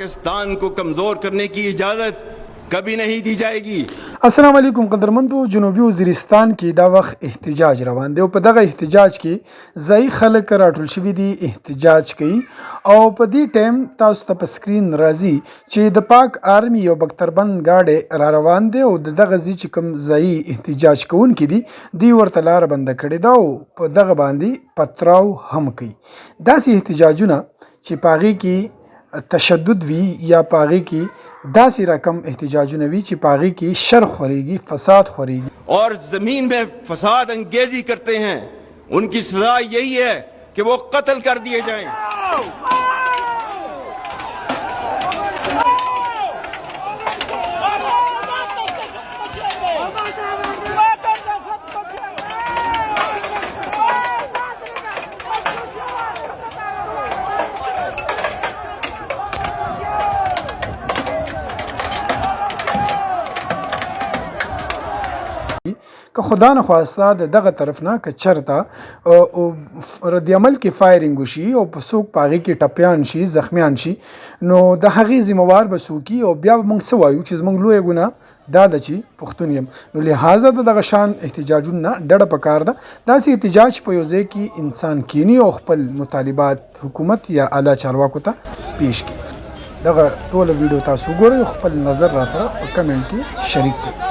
पाकिस्तान को कमज़ोर करने की इजाज़त कभी नहीं दी जाएगी। السلام علیکم قدرمندو. جنوبي وزیرستان کې دا وخت احتجاج روان دی او په دغه احتجاج کې ځایي خلک راټول شوي دي احتجاج کوي او په دې ټایم تاسو ته په سکرین راځي چې د پاک آرمي یو بختربند ګاډی را روان دی او د دغه ځای چې کوم ځایي احتجاج کوونکي دي دوی ورته لاره بنده کړې ده او په دغه باندې پتراو هم کوي. داسې احتجاجونه چې په هغې کې تشدد وي یا په هغې کې داسې رقم احتجاجونه وي چې په هغې کې شر خورېږي، فساد خورېږي और ज़मीन में फसाद अंगेजी करते हैं, उनकी सज़ा यही है कि वो कत्ल कर दिए जाएं। که خدا نه خواسته د دغه طرف نه که چرته رد عمل کې فایرینګ وشي او په څوک په هغې کې ټپیان شي، زخمیان شي، نو د هغې ذمهوار به څوک وي او بیا به موږ څه وایو چې زموږ لویه ګناه دا ده چې پښتون یم. نو لحاظه د دغه شان احتجاجونو نه ډډه پکار ده. داسې احتجاج په یو ځای کې انسان کینی او خپل مطالبات حکومت یا اعلی چارواکو ته پیش کړي. دغه ټوله ویډیو تاسو وګورئ او خپل نظر را سره په کمنټ کې شریک کړئ.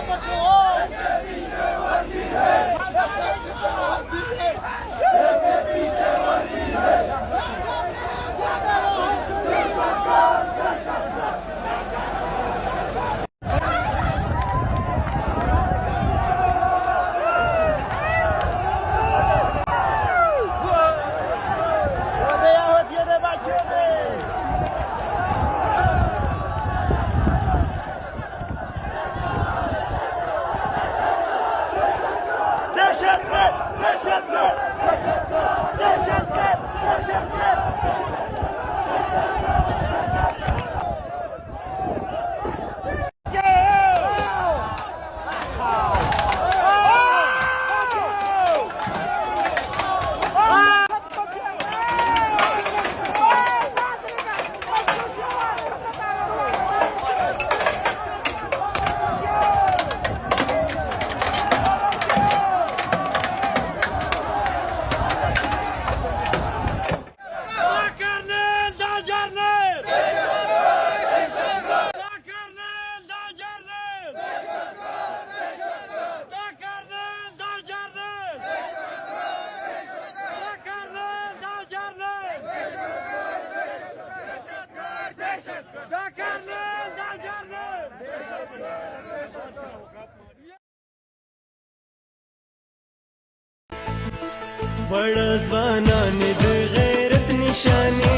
बड़ा ځوانان د غیرت نشانې